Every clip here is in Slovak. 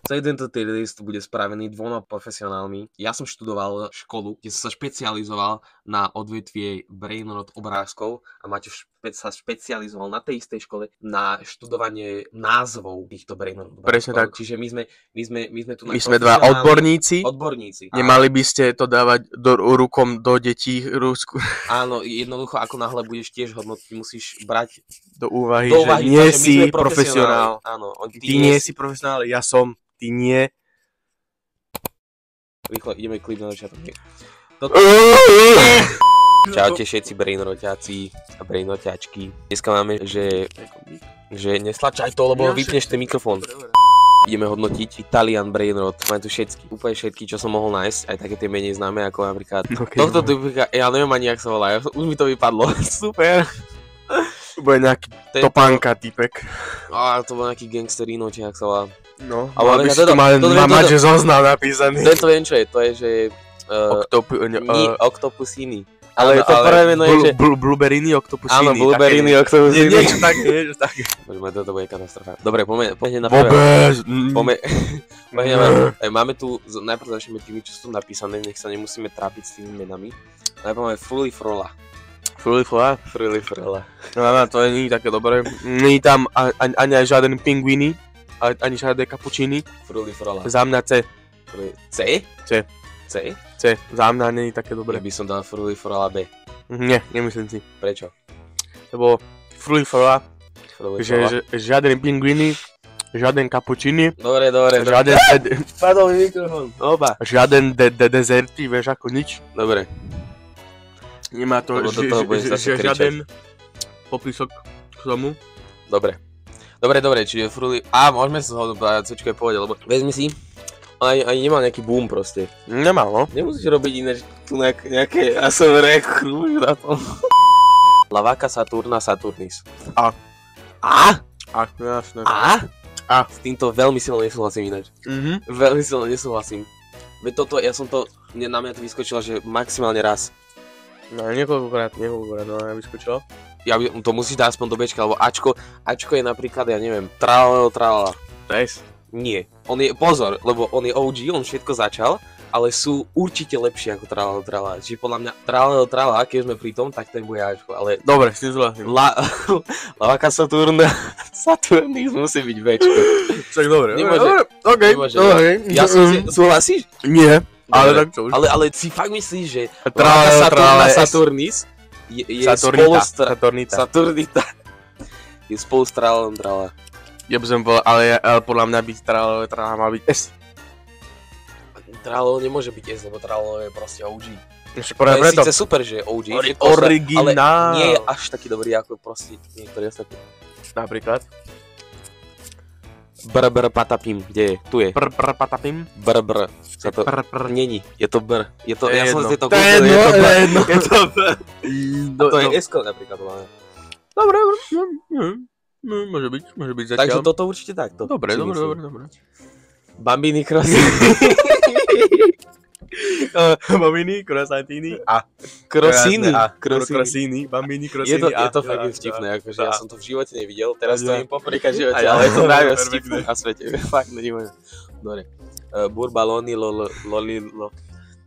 Celý tento tier list bude spravený dvoma profesionálmi. Ja som študoval školu, kde som sa špecializoval na odvetvie brainrot obrázkov a Maťo sa špecializoval na tej istej škole na študovanie názvov týchto brainrot obrázkov. Presne tak. Čiže my sme tu na My sme dva odborníci. Nemali by ste to dávať rukom do detí Rusku. Áno, jednoducho, ako náhle budeš tiež hodnotiť, musíš brať do úvahy, že nie si profesionál. Áno, ty nie si profesionál, ja som, ty nie. Rýchlo, ideme klip na začiatok. Čaute všetci brainroťáci a brainroťačky. Dneska máme, že nestlačaj to, lebo vypneš ten mikrofón. Ideme hodnotiť Italian brainrot. Máme tu všetky, úplne všetky, čo som mohol nájsť. Aj také tie menej známe, ako napríklad tohto typika, ja neviem ani, jak sa volá, už mi to vypadlo. Super. To bude nejaký topánka typek. To bol nejaký gangsterino, či jak sa volá. No, ale by si to mal mať, že zoznam napísaný. To viem, čo je, to je, že... Octopusini. Ale to prvé meno je, že... Blueberryny Octopusini. Áno, Blueberryny Octopusini. Niečo také. Toto bude katastrofa. Dobre, poďme na prvé. Máme tu, najprv začneme tými, čo sú napísané, nech sa nemusíme trápiť s tými menami. Najprv máme Fruli Frola. No, to nie je také dobré. Nie je tam ani žiaden pingvini, ani žiadne kapučiny. Fruli Frola. Za mňa C. C? C. Za mňa nie je také dobré. Ja by som dal Fruli Frola B. Nie, nemyslím si. Prečo? Lebo Fruli Frola, že žiaden pingvini, žiaden kapučiny. Dobre. Žiaden... Padol mi mikrofón. Oba. Žiaden dezerty, vieš ako nič. Dobre. Nemá to žiaden popisok k tomu. Dobre, čiže Fruli... môžeme sa zhodnúť, Cčko je pohode, lebo vezmi si, ani nemal nejaký boom proste. Nemal, no. Nemusíš robiť iné, tu nejaké ASMR krúž na tom. Lavaca Saturna Saturnis. A, jasné. A? S týmto veľmi silno nesúhlasím ináč. Veľmi silno nesúhlasím. Veď toto, ja som to, na mňa to vyskočilo, že maximálne raz. No, niekoľkokrát, no ja vyskočilo. To musíš dať aspoň do Bčka, lebo Ačko je napríklad, ja neviem, tralala. Tess? Nie. Pozor, lebo on je OG, on všetko začal, ale sú určite lepšie ako tralala. Čiže podľa mňa tralala, keď sme pri tom, tak ten bude Ačko, ale... Dobre, s tým súhlasím. Lavaca Saturnis musí byť Bčko. Tak dobre, okej. Ja súhlasíš? Nie. Ale tak čo už. Ale si fakt myslíš, že Saturnis je Saturnita je spolu s Tralom Trala. Ja by som povedal, ale podľa mňa byť Trala má byť S. Tralo nemôže byť S, lebo Tralo je proste OG. To je síce super, že je OG, originál, ale nie je až taký dobrý ako proste niektorí ostatní. Napríklad? Br patapim, kde je? Tu je. Patapim? Br. Není, je to br. Je to, ja som si to je to br. To je S-ko napríklad. Dobre. Môže byť zatiaľ. Takže toto určite takto. Dobre. Bambini Crossini. Bambini Crossini A. Crossini. Bambini Crossini A. Je to fakt vtipné, akože ja som to v živote nevidel, teraz to im poprýka v živote, ale je to najviac vtipné na svete. Fakt, neviem. Dobre. Burbaloni lolilo.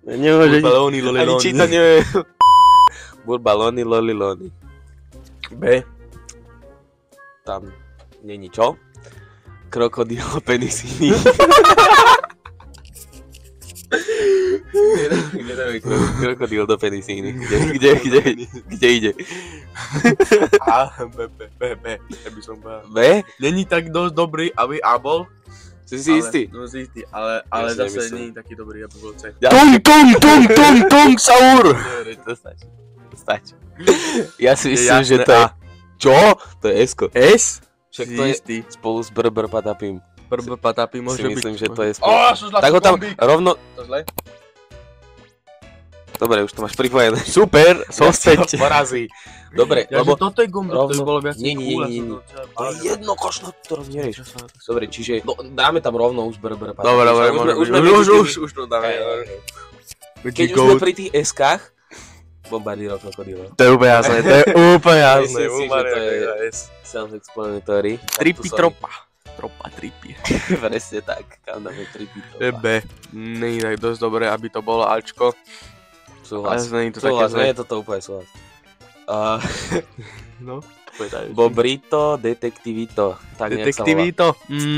Nemôže. Burbaloni loliloni. Ani čítať neviem. Burbaloni loliloni. B. Tam není čo? Krokodilo penisini. Krokodil do penisíny. Kde ide? A, B. Ja by som povedal. B? Není tak dosť dobrý, aby A bol. Si istý? No si istý, ale zase není taký dobrý, aby bol C. Tung, saur! To stačí. Ja si myslím, že to je... Čo? To je S-ko. S? Však to je spolu s Br patapim. Br patapim môže byť. Si myslím, že to je spolu. Tak ho tam rovno... To zle? Dobre, už to máš pripojené. Super, som späť. Porazí. Dobre, lebo... Toto je gombík, to by bolo viac... Nie. To je jedno košno, ktorom nerieš. Dobre, čiže dáme tam rovno už Br patapim. Dobre, už to dáme. Keď už sme pri tých S-kách, Bombardiro krokodilo. To je úplne jasné, Myslím si, že to je self-explanatory. Tripitropa. Tropa tripy. Presne tak, kam dáme tripy. B. Není tak dosť dobré, aby to bolo Ačko. Súhlas. Ale není to Súhlas, také zlé. nie je toto úplne súhlas. No, povedaj. Bobrito, detektivito. Tak nejak sa volá. Detektivito.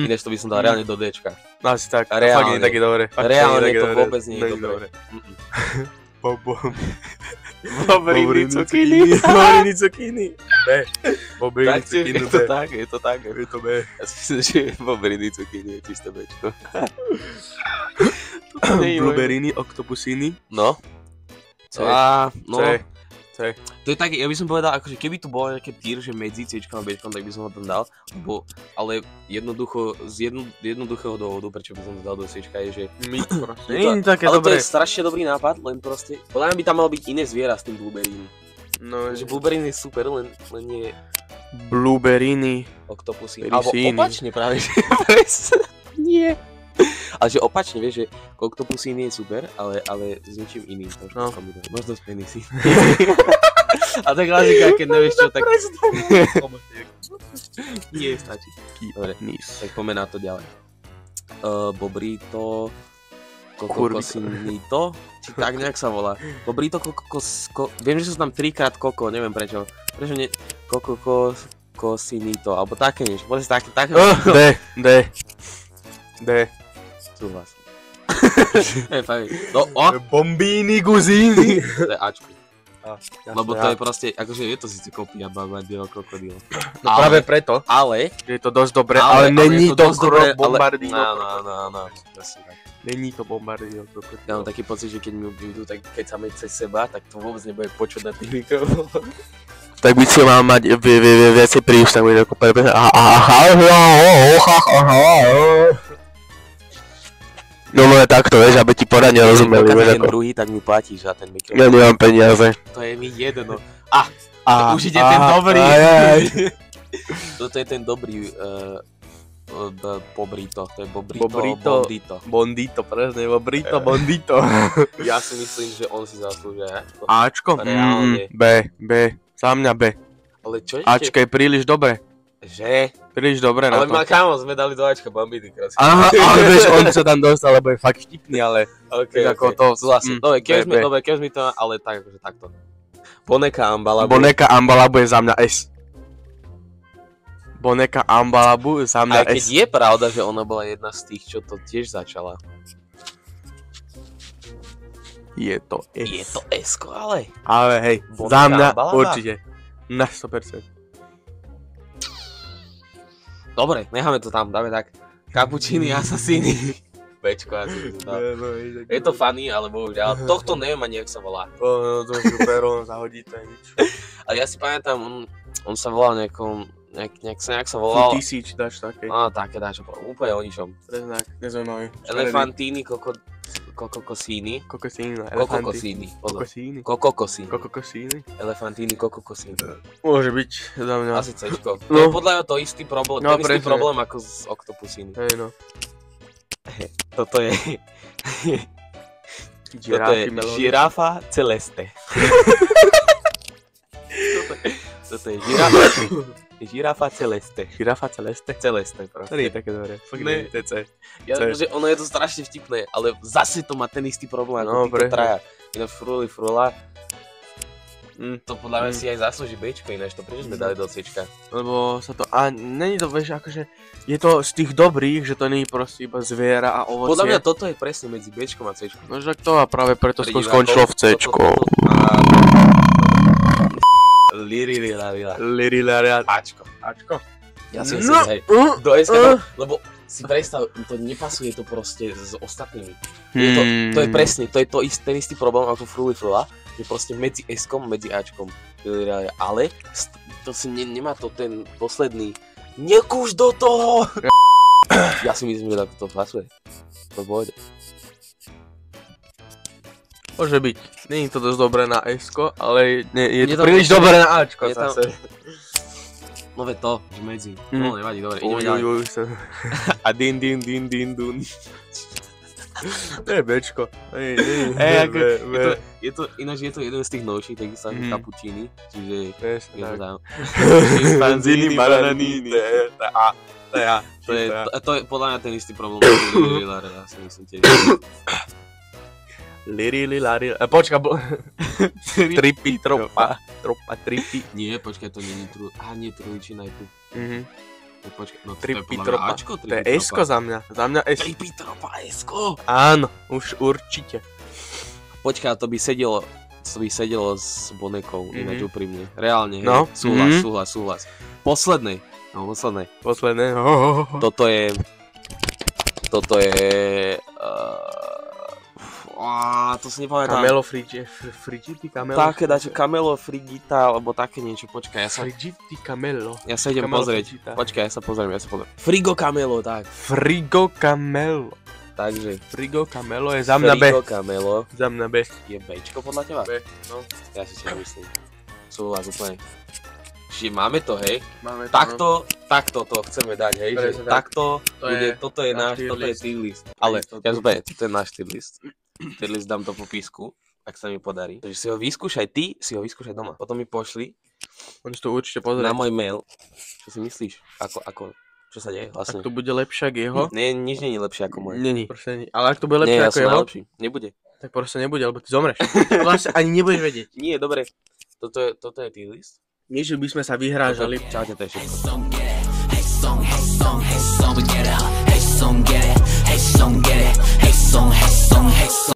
Ináč to by som dal reálne do Dčka. Asi tak, to Reálne. fakt nie je také dobré. Reálne to vôbec nie je dobré. Bobriny cukiny. Bobriny cukiny. B. Bobriny Tak, cukiny je B. to tak, je to tak. Je to B. Ja si myslím, že bobriny cukiny je čisté Bčko. Blueberryny, oktopusiny. No. C. No. C. To je tak, ja by som povedal, akože keby tu bolo nejaké tier, že medzi C-čkom a B-čkom, tak by som ho tam dal, ale jednoducho, z jednoduchého dôvodu, prečo by som to dal do C-čka, je, že... Nie je také ale to dobré. je strašne dobrý nápad, len proste... Podľa mňa by tam malo byť iné zviera s tým blueberrymi. No, Že blueberry je super, len nie blueberryny. oktopusy. Alebo Rysíny. opačne práve, že... Nie. Ale že opačne, vieš, že oktopusy nie je super, ale s ničím iným. No. Možno s penisy. A tak klasika, keď nevieš čo, tak... Nie, stačí. Dobre, tak poďme na to ďalej. Bobrito... Kokosinito? Či tak nejak sa volá. Bobrito viem, že sú tam 3-krát koko, neviem prečo. Prečo nie... Kokosinito, alebo také niečo. Bude si také... D. Súhlas. Fakt. No, Bombíny, guzíny. to je Ačko. Lebo to je proste, akože je to síce kopia Bombardino krokodíl. No práve preto. Ale... Je to dosť dobré, ale není to Bombardino. No. Není to Bombardino krokodíl. Ja mám taký pocit, že keď mi budú tak kecame cez seba, tak to vôbec nebude počuť na tých mikrofónoch. Tak by si mal mať viacej príuž, tak bude ako no ale takto, vieš, aby ti poradne rozumeli. Keď ten druhý, tak mi platíš za ten mikrofón. Ja nemám peniaze. To je mi jedno. Už ide ten dobrý. Toto je ten dobrý Bobrito. To je Bobrito. Bondito, presne, Bobrito, Bondito. Ja si myslím, že on si zaslúžia Ačko. Ačko? Reálne. B. Za mňa B. Ale čo ešte? Ačko je príliš dobre. Že? Príliš dobre na Ale to. kámo, sme dali do Ačka Bambiny krásne. Aha, ale vieš, on sa tam dostal, lebo je fakt štipný, ale... Okay. Ako to... Súhlasím. Dobre, keď mi to, ale tak, akože takto. Boneka Ambalabu. Boneka Ambalabu je za mňa S. Boneka Ambalabu za mňa Aj keď S. je pravda, že ona bola jedna z tých, čo to tiež začala. Je to S. Je to S-ko, ale. Ale hej, Boneka za mňa Ambalaba? určite. Na 100%. Dobre, necháme to tam, dáme tak. Cappuccini, asasíny. Bčko asi. Je to funny, ale bohužiaľ. Tohto neviem ani, jak sa volá. To je super, on zahodí, to je nič. Ale ja si pamätám, on sa volal nejak sa volal. Tisíč dáš také. Také dáš, úplne o ničom. Preznak, nezaujímavý. Elefantini, kokokosíny. Kokosíny. Kokosíny. Elefantini, kokokosíny. Môže byť, za mňa. Asi Cčko. To No. je podľa mňa to istý problém, No, ten istý presne. problém ako s oktopusíny. Hej no. Toto je žirafa celeste. Toto je žirafa celeste. Žirafa celeste. Celeste, proste. To nie je také dobré. Fakt Ne. nie, to je C. Ja, že ono je to strašne vtipné, ale zase to má ten istý problém ako No, títo presne. traja. Ináč frula. To podľa mňa si aj zaslúži Bčko, ináč to prečo sme dali do Cčka. Lebo sa to, a není to, vieš, akože, je to z tých dobrých, že to nie je proste iba zviera a ovocie. Podľa mňa toto je presne medzi Bčkom a Cčkom. No však to a práve preto Pre skončilo v Cčko. Lirilaria. Ačko. Ja si myslím, hej. Do SK, lebo si predstav, to nepasuje to proste s ostatnými. To je presne, to je ten istý problém ako Frula, že proste medzi S-kom, medzi Ačkom. Ale to si nemá to ten posledný nekúš do toho! Ja si myslím, že to pasuje. To pôjde. Môže byť. Není to dosť dobré na S-ko, ale je to tam príliš ešte- dobré na Ačko je tam- zase. No veď to, že medzi. No nevadí, dobre, ideme ďalej. Uj, A din dun. To je Bčko. Ináč je to jeden z tých novších, takisto ako cappuccini, čiže Presne je to tak. tam. Šimpanzini, bananini, To je podľa mňa ten istý problém, ja si myslím tiež. Lari. Počka, trippy, tropa, trippy. Nie, počkaj, to nie je truličina je tu. Počkaj, no to je Trippy, podľa mňa tropa. Ačko, To je Esko za mňa. Za mňa S. Trippy, tropa, Esko. Áno, už určite. Počkaj, to by sedelo s Bonekou, ináč úprimne. Reálne, hej. No. Súhlas. Poslednej. Posledné. Toto je... to si nepamätám. Camelo frigiti, camelo. Také dačo, Camelo frigita, alebo také niečo, počkaj, Frigiti camelo. ja sa idem Camelo pozrieť. frigita. Počkaj, ja sa pozriem. Frigo Camelo, tak. Frigo camelo. Takže, Frigo camelo je za mňa B. Frigo Camelo Za mňa B. je Bčko podľa teba? B, no. Ja si tiež myslím. Súhlas úplne. Čiže máme to, hej? Máme to, Takto to chceme dať, hej? Že Presne tak. takto bude, toto je náš náš, tier toto je list. tier list. Ale, Istotu. ja zúplne, toto je náš tier list. Tier list dám do popisku, ak sa mi podarí. Takže si ho vyskúšaj ty, si ho vyskúšaj doma. Potom mi pošli On si to určite na pozrie. môj mail. Čo si myslíš? Čo sa deje Ak vlastne? to bude lepšie ako jeho, Nie, nič nie je lepšie ako moje. není. Proste nie. Ale ak to bude Nie, lepšie ja ako som jeho, najlepší. Nebude. tak proste nebude, lebo ty zomreš. Vlastne ani nebudeš vedieť. Nie, dobre. Toto je tier list. Nie, že by sme sa vyhrážali. Čaute, to je všetko. Hey song, we get it. Hey song, get it. Hey song, get it. Hey song, hey song, hey song.